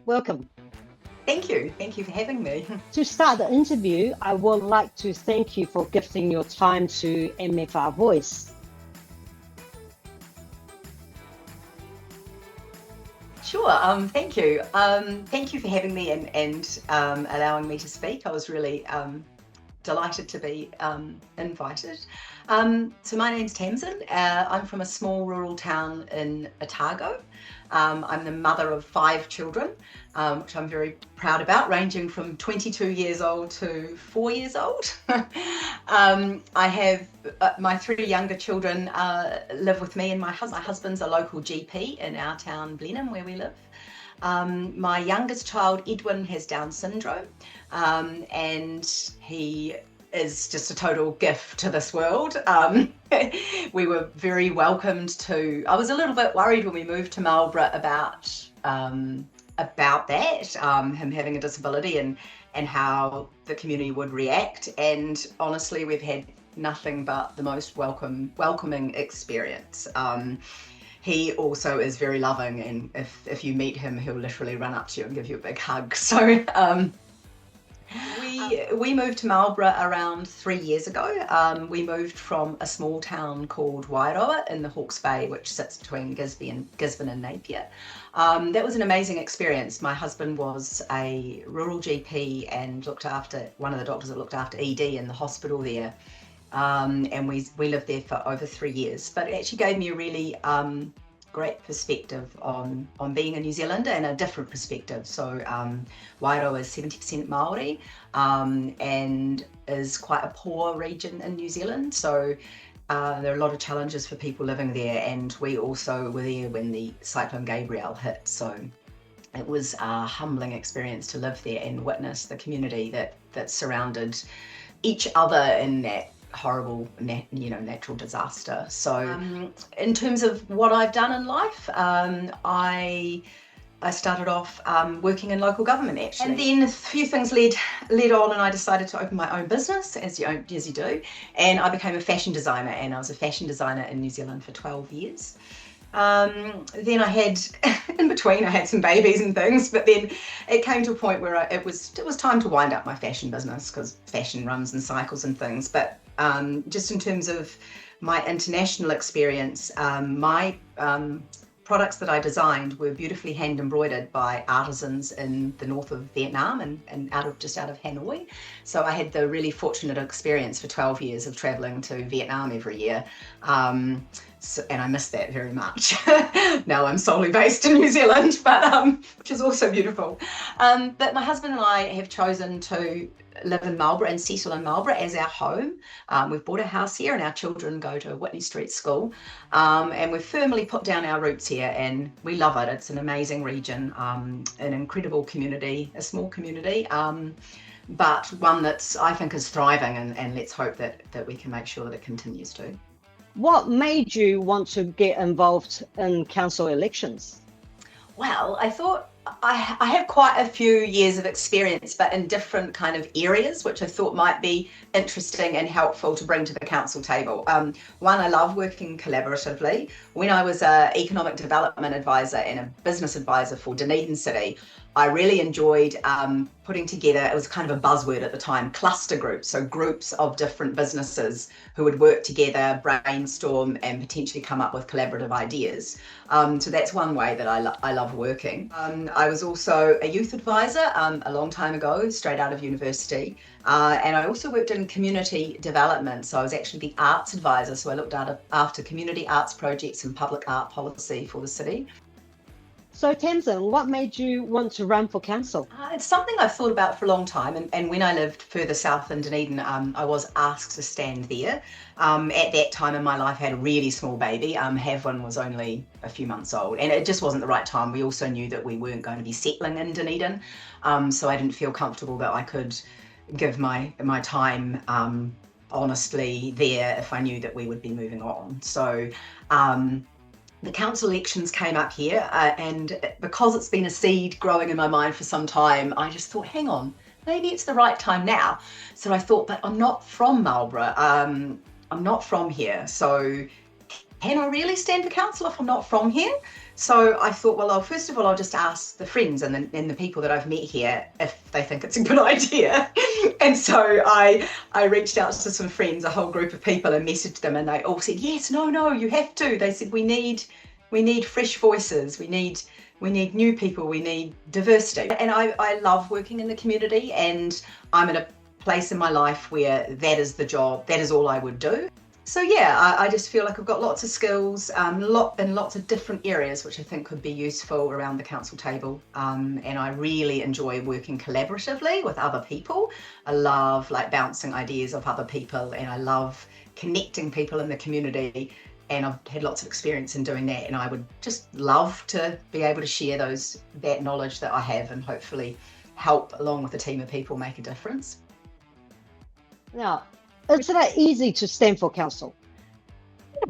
Welcome. Thank you. Thank you for having me. To start the interview, I would like to thank you for gifting your time to MFR Voice. Sure. Thank you. Thank you for having me and allowing me to speak. I was really delighted to be invited. So my name's Tamsin. I'm from a small rural town in Otago. I'm the mother of 5 children, which I'm very proud about, ranging from 22 years old to 4 years old. I have my 3 younger children live with me and my husband. My husband's a local GP in our town, Blenheim, where we live. My youngest child, Edwin, has Down syndrome, and he is just a total gift to this world. We were very welcomed to. I was a little bit worried when we moved to Marlborough about that, him having a disability and how the community would react. And honestly, we've had nothing but the most welcoming experience. He also is very loving, and if you meet him, he'll literally run up to you and give you a big hug. So we moved to Marlborough around 3 years ago. We moved from a small town called Wairoa in the Hawke's Bay, which sits between Gisborne and Napier. That was an amazing experience. My husband was a rural GP and looked after one of the doctors that looked after ED in the hospital there. And we lived there for over 3 years, but it actually gave me a really great perspective on being a New Zealander, and a different perspective. So Wairoa is 70% Māori, and is quite a poor region in New Zealand. So there are a lot of challenges for people living there, and we also were there when the Cyclone Gabrielle hit. So it was a humbling experience to live there and witness the community that surrounded each other in that horrible natural disaster. So in terms of what I've done in life, I started off working in local government, actually, and then a few things led on, and I decided to open my own business, as you do, and I became a fashion designer, and I was a fashion designer in New Zealand for 12 years. Then I had, in between, I had some babies and things, but then it came to a point where it was time to wind up my fashion business, because fashion runs in cycles and things. But just in terms of my international experience, my products that I designed were beautifully hand embroidered by artisans in the north of Vietnam and just out of Hanoi. So I had the really fortunate experience for 12 years of traveling to Vietnam every year. And I miss that very much. Now I'm solely based in New Zealand, but which is also beautiful. But my husband and I have chosen to live in Marlborough and settle in Marlborough as our home. We've bought a house here, and our children go to Whitney Street School, and we've firmly put down our roots here, and we love it. It's an amazing region, an incredible community, a small community, but one that's, I think, is thriving, and let's hope that we can make sure that it continues to. What made you want to get involved in council elections? Well, I thought I have quite a few years of experience, but in different kind of areas, which I thought might be interesting and helpful to bring to the council table. One, I love working collaboratively. When I was an economic development advisor and a business advisor for Dunedin City, I really enjoyed putting together, it was kind of a buzzword at the time, cluster groups. So groups of different businesses who would work together, brainstorm, and potentially come up with collaborative ideas. So that's one way that I love working. I was also a youth advisor a long time ago, straight out of university. And I also worked in community development. So I was actually the arts advisor. So I looked after community arts projects and public art policy for the city. So Tamsin, what made you want to run for council? It's something I've thought about for a long time, and when I lived further south in Dunedin, I was asked to stand there. At that time in my life, I had a really small baby. Havlin was only a few months old, and it just wasn't the right time. We also knew that we weren't going to be settling in Dunedin, so I didn't feel comfortable that I could give my time honestly there if I knew that we would be moving on. So the council elections came up here, and because it's been a seed growing in my mind for some time, I just thought, hang on, maybe it's the right time now. So I thought, but I'm not from Marlborough, I'm not from here, so can I really stand for council if I'm not from here? So I thought, well, first of all, I'll just ask the friends and the people that I've met here if they think it's a good idea. And so I reached out to some friends, a whole group of people, and messaged them, and they all said, yes, no, you have to. They said, we need fresh voices. We need new people. We need diversity. And I love working in the community, and I'm at a place in my life where that is the job. That is all I would do. So yeah, I just feel like I've got lots of skills, in lots of different areas, which I think could be useful around the council table. And I really enjoy working collaboratively with other people. I love like bouncing ideas off other people, and I love connecting people in the community. And I've had lots of experience in doing that. And I would just love to be able to share that knowledge that I have, and hopefully help, along with a team of people, make a difference. Now, it's not easy to stand for council.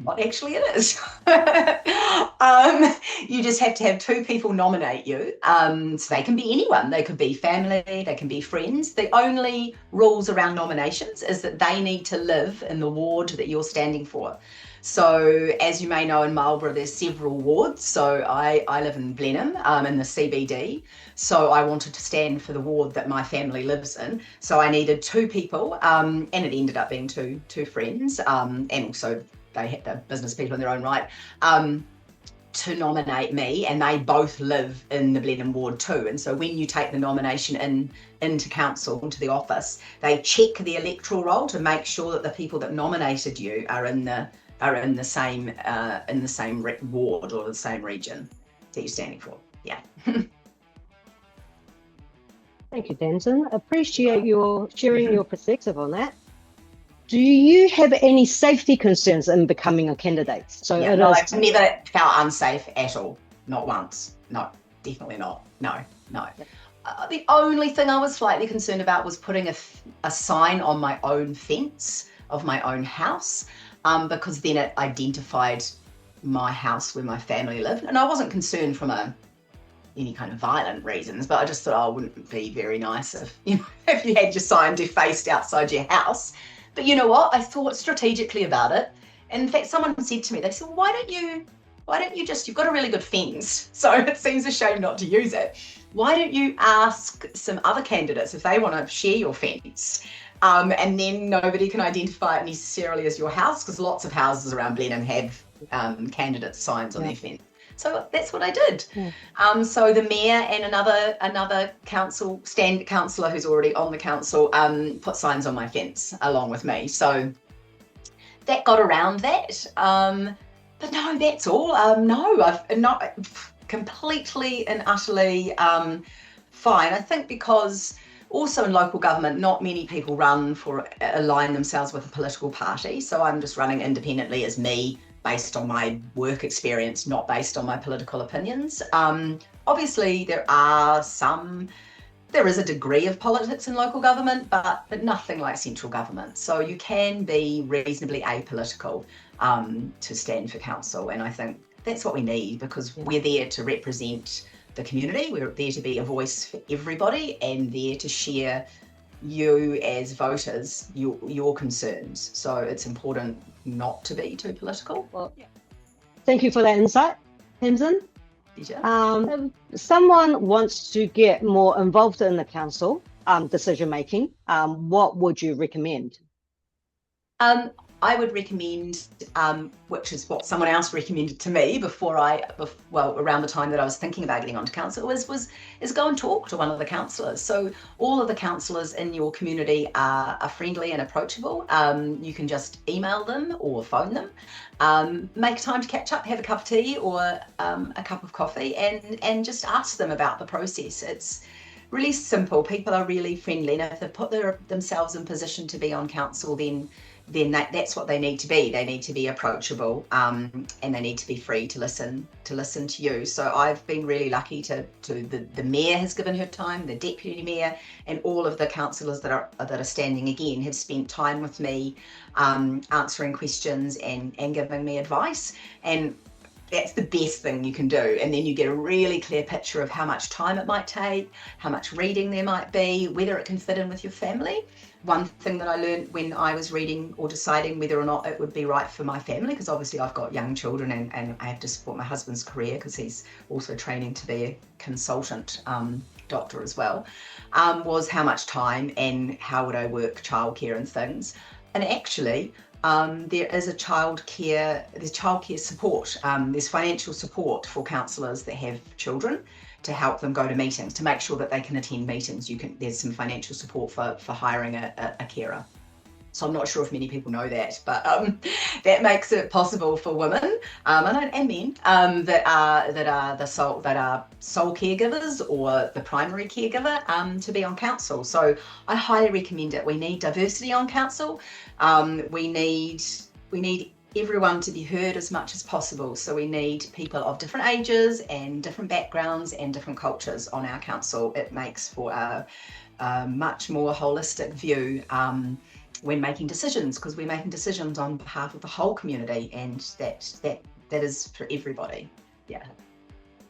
Well, actually it is. You just have to have two people nominate you. So they can be anyone. They could be family, they can be friends. The only rules around nominations is that they need to live in the ward that you're standing for. So as you may know, in Marlborough, there's several wards. So I live in Blenheim, in the CBD. So I wanted to stand for the ward that my family lives in. So I needed two people, and it ended up being two friends, and also they had the business people in their own right, to nominate me, and they both live in the Blenheim ward too. And so when you take the nomination into council, into the office, they check the electoral roll to make sure that the people that nominated you are in the same ward or the same region that you're standing for. Yeah. Thank you, Tamsin. Appreciate your sharing your perspective on that. Do you have any safety concerns in becoming a candidate? So yeah, no, I've never felt unsafe at all. Not once. No, definitely not. No. Yep. The only thing I was slightly concerned about was putting a sign on my own fence of my own house, because then it identified my house where my family lived. And I wasn't concerned from any kind of violent reasons, but I just thought, wouldn't it be very nice if you had your sign defaced outside your house. But you know what? I thought strategically about it. And in fact, someone said to me, they said, well, why don't you just, you've got a really good fence, so it seems a shame not to use it. Why don't you ask some other candidates if they want to share your fence? And then nobody can identify it necessarily as your house, because lots of houses around Blenheim have candidate signs on their fence. So that's what I did. Yeah. So the mayor and another councillor who's already on the council put signs on my fence along with me. So that got around that. But no, that's all. No, I've not completely and utterly fine. I think because also in local government, not many people align themselves with a political party. So I'm just running independently as me, based on my work experience, not based on my political opinions. Obviously, there is a degree of politics in local government, but nothing like central government. So you can be reasonably apolitical to stand for council. And I think that's what we need, because we're there to represent the community. We're there to be a voice for everybody, and there to share you as voters, your concerns. So it's important not to be too political. Well, thank you for that insight, Tamsin. Yeah. If someone wants to get more involved in the council decision making, what would you recommend? I would recommend, which is what someone else recommended to me around the time that I was thinking about getting onto council, is go and talk to one of the councillors. So all of the councillors in your community are friendly and approachable. You can just email them or phone them. Make time to catch up, have a cup of tea or a cup of coffee, and just ask them about the process. It's really simple. People are really friendly, and if they put themselves in position to be on council, then that's what they need to be. They need to be approachable, and they need to be free to listen to you. So I've been really lucky to the mayor has given her time, the deputy mayor, and all of the councillors that are standing again have spent time with me, answering questions and giving me advice. And that's the best thing you can do. And then you get a really clear picture of how much time it might take, how much reading there might be, whether it can fit in with your family. One thing that I learned when I was reading or deciding whether or not it would be right for my family, because obviously I've got young children and I have to support my husband's career because he's also training to be a consultant doctor as well, was how much time and how would I work childcare and things. And actually, there is there's childcare support, there's financial support for counsellors that have children to help them go to meetings, to make sure that they can attend meetings. There's some financial support for hiring a carer. So I'm not sure if many people know that, but that makes it possible for women and men that are sole caregivers or the primary caregiver to be on council. So I highly recommend it. We need diversity on council. We need everyone to be heard as much as possible. So we need people of different ages and different backgrounds and different cultures on our council. It makes for a much more holistic view when making decisions, because we're making decisions on behalf of the whole community, and that is for everybody. Yeah.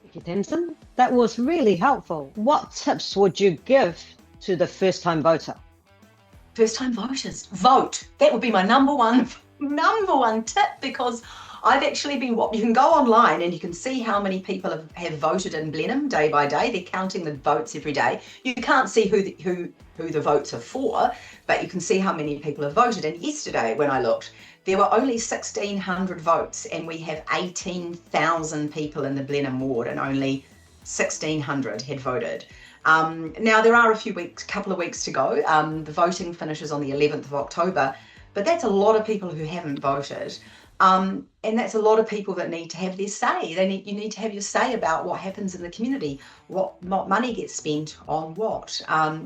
Thank you, Tamsin. That was really helpful. What tips would you give to the first-time voter? First-time voters, vote. That would be my number one tip, because I've actually been, you can go online and you can see how many people have voted in Blenheim day by day. They're counting the votes every day. You can't see who the votes are for, but you can see how many people have voted. And yesterday when I looked, there were only 1,600 votes, and we have 18,000 people in the Blenheim ward, and only 1,600 had voted. Now there are couple of weeks to go. The voting finishes on the 11th of October, but that's a lot of people who haven't voted. And that's a lot of people that need to have their say. You need to have your say about what happens in the community, what money gets spent on what.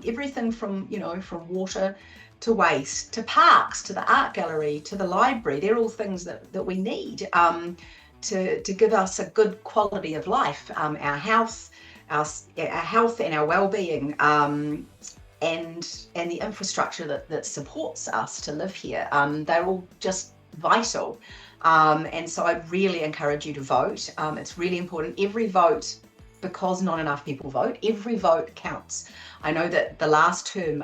Everything from water to waste, to parks, to the art gallery, to the library. They're all things that we need to give us a good quality of life, our health and our well-being, and the infrastructure that supports us to live here. They're all just vital. And so I'd really encourage you to vote. It's really important. Every vote, because not enough people vote, every vote counts. I know that the last term,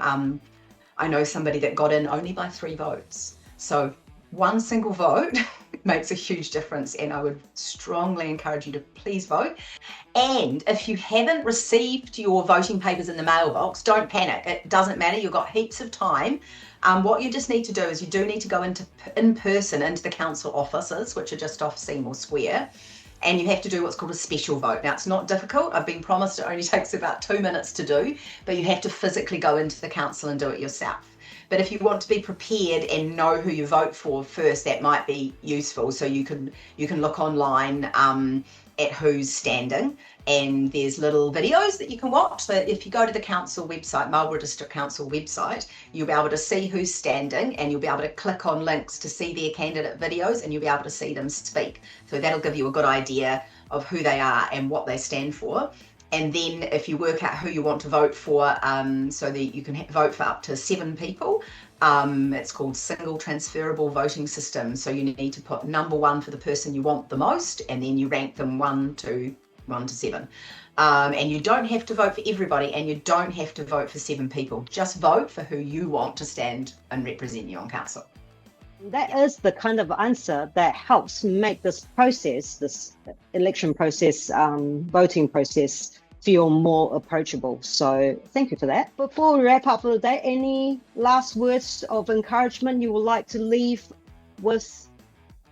I know somebody that got in only by 3 votes. So one single vote makes a huge difference, and I would strongly encourage you to please vote. And if you haven't received your voting papers in the mailbox, don't panic. It doesn't matter. You've got heaps of time. What you just need to do is you do need to go in person into the council offices, which are just off Seymour Square, and you have to do what's called a special vote. Now, it's not difficult. I've been promised it only takes about 2 minutes to do, but you have to physically go into the council and do it yourself. But if you want to be prepared and know who you vote for first, that might be useful. So you can look online at who's standing, and there's little videos that you can watch. So if you go to the council website, Marlborough District Council website, you'll be able to see who's standing, and you'll be able to click on links to see their candidate videos, and you'll be able to see them speak. So that'll give you a good idea of who they are and what they stand for. And then if you work out who you want to vote for, so that you can vote for up to 7 people, it's called single transferable voting system. So you need to put number 1 for the person you want the most, and then you rank them 1 to 7. And you don't have to vote for everybody, and you don't have to vote for 7 people. Just vote for who you want to stand and represent you on council. That is the kind of answer that helps make this election process, voting process, feel more approachable. So thank you for that. Before we wrap up for the day, any last words of encouragement you would like to leave with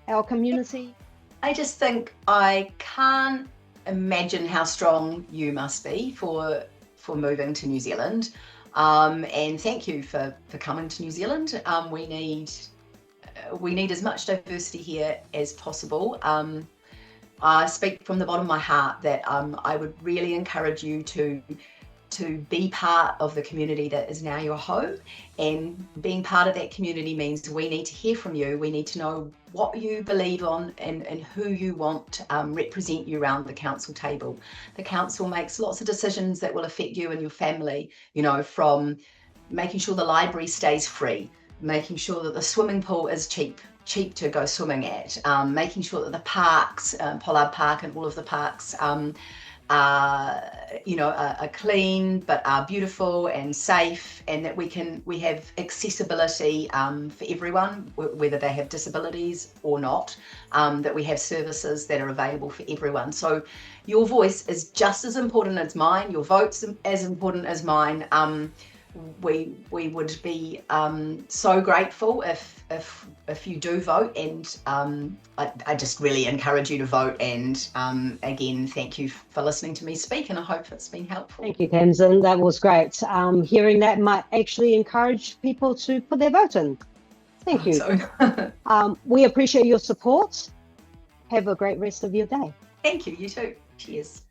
our community? I just think I can't imagine how strong you must be for moving to New Zealand. And thank you for coming to New Zealand. We need as much diversity here as possible. I speak from the bottom of my heart that I would really encourage you to be part of the community that is now your home. And being part of that community means we need to hear from you. We need to know what you believe on and who you want to represent you around the council table. The council makes lots of decisions that will affect you and your family, from making sure the library stays free, making sure that the swimming pool is cheap, cheap to go swimming at, making sure that the parks, Pollard Park and all of the parks, are clean but are beautiful and safe, and that we have accessibility for everyone, whether they have disabilities or not, that we have services that are available for everyone. So your voice is just as important as mine, your vote's as important as mine. We would be so grateful if you do vote, and I just really encourage you to vote. And again, thank you for listening to me speak, and I hope it's been helpful. Thank you, Tamsin. That was great. Hearing that might actually encourage people to put their vote in. Thank you. We appreciate your support. Have a great rest of your day. Thank you. You too. Cheers.